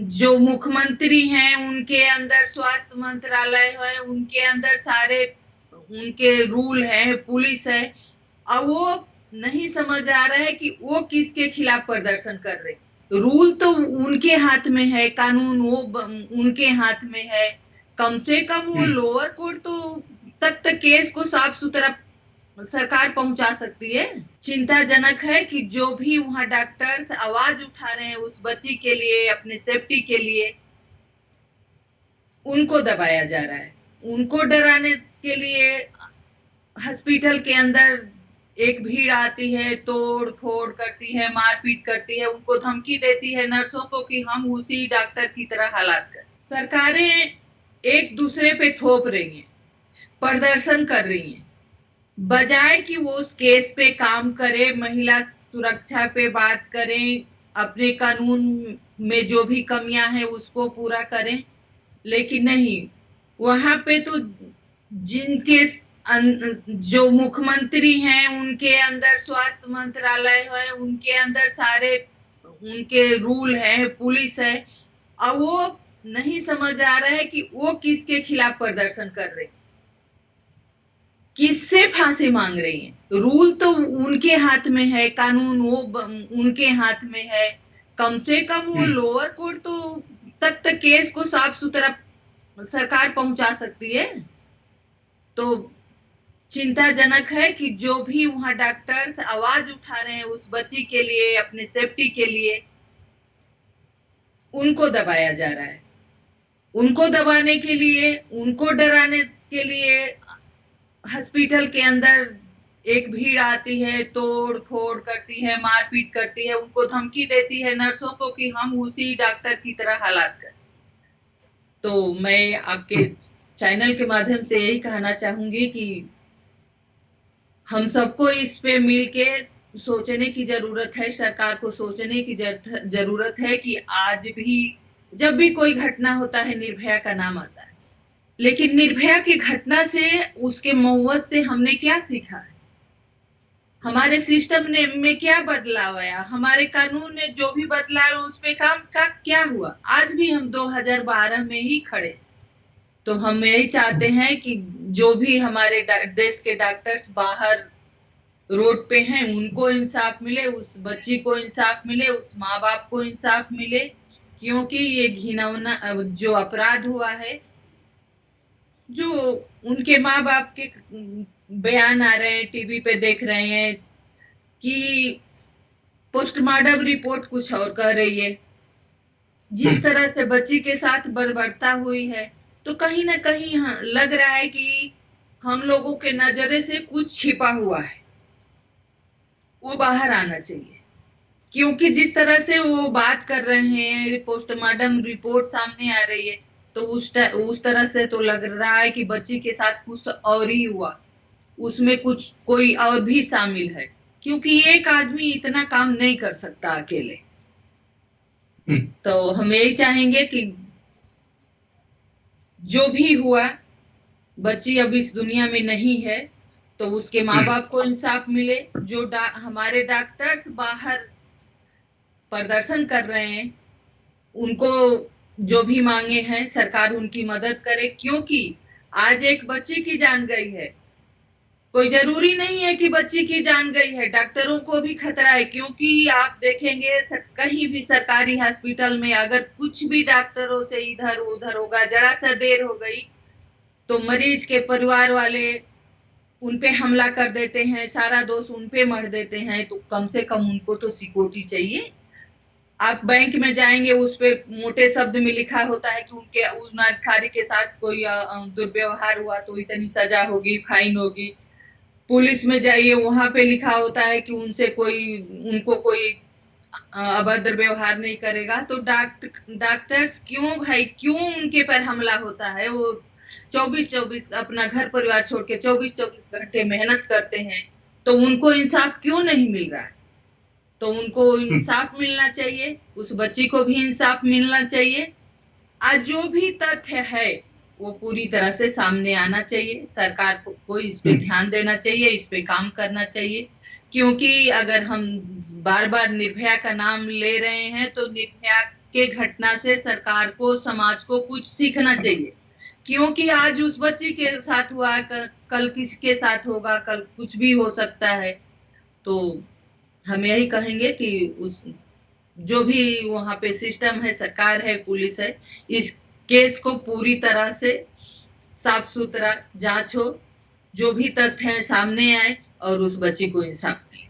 जो मुख्यमंत्री हैं उनके अंदर स्वास्थ्य मंत्रालय है, उनके अंदर सारे उनके रूल है, पुलिस है। अब वो नहीं समझ आ रहा है कि वो किसके खिलाफ प्रदर्शन कर रहे। रूल तो उनके हाथ में है, कानून उनके हाथ में है। कम से कम वो लोअर कोर्ट तक केस को साफ सुथरा सरकार पहुंचा सकती है। चिंताजनक है कि जो भी वहां डॉक्टर्स आवाज उठा रहे हैं उस बच्ची के लिए, अपने सेफ्टी के लिए, उनको दबाया जा रहा है। उनको डराने के लिए हॉस्पिटल के अंदर एक भीड़ आती है, तोड़ फोड़ करती है, मारपीट करती है, उनको धमकी देती है नर्सों को कि हम उसी डॉक्टर की तरह हालात कर। सरकारें एक दूसरे पे थोप रही हैं, प्रदर्शन कर रही हैं, बजाय कि वो उस केस पे काम करे, महिला सुरक्षा पे बात करें, अपने कानून में जो भी कमियां हैं उसको पूरा करें। लेकिन नहीं, वहां पे तो जिनके जो मुख्यमंत्री हैं उनके अंदर स्वास्थ्य मंत्रालय है, उनके अंदर सारे उनके रूल है, पुलिस है। अब वो नहीं समझ आ रहा है कि वो किसके खिलाफ प्रदर्शन कर रहे, किससे फांसी मांग रही हैं। रूल तो उनके हाथ में है, कानून उनके हाथ में है। कम से कम वो लोअर कोर्ट तक केस को साफ सुथरा सरकार पहुंचा सकती है। तो चिंताजनक है कि जो भी वहां डॉक्टर्स आवाज उठा रहे हैं उस बच्ची के लिए, अपने सेफ्टी के लिए, उनको दबाया जा रहा है। उनको दबाने के लिए, उनको डराने के लिए हॉस्पिटल के अंदर एक भीड़ आती है, तोड़ फोड़ करती है, मारपीट करती है, उनको धमकी देती है नर्सों को कि हम उसी डॉक्टर की तरह हालात कर। तो मैं आपके चैनल के माध्यम से यही कहना चाहूंगी कि हम सबको इस पे मिलके सोचने की जरूरत है। सरकार को सोचने की जरूरत है कि आज भी जब भी कोई घटना होता है निर्भया का नाम आता है, लेकिन निर्भया की घटना से, उसके मौत से हमने क्या सीखा है? हमारे सिस्टम ने में क्या बदलाव आया? हमारे कानून में जो भी बदलाव उस पे काम का क्या हुआ? आज भी हम 2012 में ही खड़े हैं। तो हम यही चाहते हैं कि जो भी हमारे देश के डॉक्टर्स बाहर रोड पे हैं उनको इंसाफ मिले, उस बच्ची को इंसाफ मिले, उस माँ बाप को इंसाफ मिले। क्योंकि ये घिनौना जो अपराध हुआ है, जो उनके माँ बाप के बयान आ रहे हैं, टीवी पे देख रहे हैं कि पोस्टमार्टम रिपोर्ट कुछ और कह रही है, जिस तरह से बच्ची के साथ बर्बरता हुई है, तो कहीं ना कहीं लग रहा है कि हम लोगों के नजरे से कुछ छिपा हुआ है, वो बाहर आना चाहिए। क्योंकि जिस तरह से वो बात कर रहे हैं, पोस्टमार्टम रिपोर्ट सामने आ रही है, तो उस तरह से तो लग रहा है कि बच्ची के साथ कुछ और ही हुआ, उसमें कुछ कोई और भी शामिल है। क्योंकि एक आदमी इतना काम नहीं कर सकता अकेले। तो हम यही चाहेंगे कि जो भी हुआ, बच्ची अब इस दुनिया में नहीं है, तो उसके माँ बाप को इंसाफ मिले। जो हमारे डॉक्टर्स बाहर प्रदर्शन कर रहे हैं, उनको जो भी मांगे हैं सरकार उनकी मदद करे। क्योंकि आज एक बच्ची की जान गई है, कोई जरूरी नहीं है कि बच्ची की जान गई है, डॉक्टरों को भी खतरा है। क्योंकि आप देखेंगे कहीं भी सरकारी हॉस्पिटल में अगर कुछ भी डॉक्टरों से इधर उधर होगा, जरा सा देर हो गई, तो मरीज के परिवार वाले उनपे हमला कर देते हैं, सारा दोष उनपे मढ़ देते हैं। तो कम से कम उनको तो सिक्योरिटी चाहिए। आप बैंक में जाएंगे, उस पे मोटे शब्द में लिखा होता है कि उनके उस अधिकारी के साथ कोई दुर्व्यवहार हुआ तो इतनी सजा होगी, फाइन होगी। पुलिस में जाइए, वहां पे लिखा होता है कि उनको कोई अभद्र व्यवहार नहीं करेगा। तो डॉक्टर्स क्यों भाई, क्यों उनके पर हमला होता है? वो 24-24 अपना घर परिवार छोड़ के 24-24 घंटे मेहनत करते हैं, तो उनको इंसाफ क्यों नहीं मिल रहा है? तो उनको इंसाफ मिलना चाहिए, उस बच्ची को भी इंसाफ मिलना चाहिए। आज जो भी तथ्य है वो पूरी तरह से सामने आना चाहिए। सरकार को इस पे ध्यान देना चाहिए, इस पे काम करना चाहिए। क्योंकि अगर हम बार बार निर्भया का नाम ले रहे हैं, तो निर्भया के घटना से सरकार को, समाज को कुछ सीखना चाहिए, क्योंकि आज उस बच्ची के साथ हुआ है, कल किसके साथ होगा, कल कुछ भी हो सकता है। तो हम यही कहेंगे कि उस जो भी वहां पे सिस्टम है, सरकार है, पुलिस है, इस केस को पूरी तरह से साफ सुथरा जांच हो, जो भी तथ्य है सामने आए और उस बच्ची को इंसाफ मिले।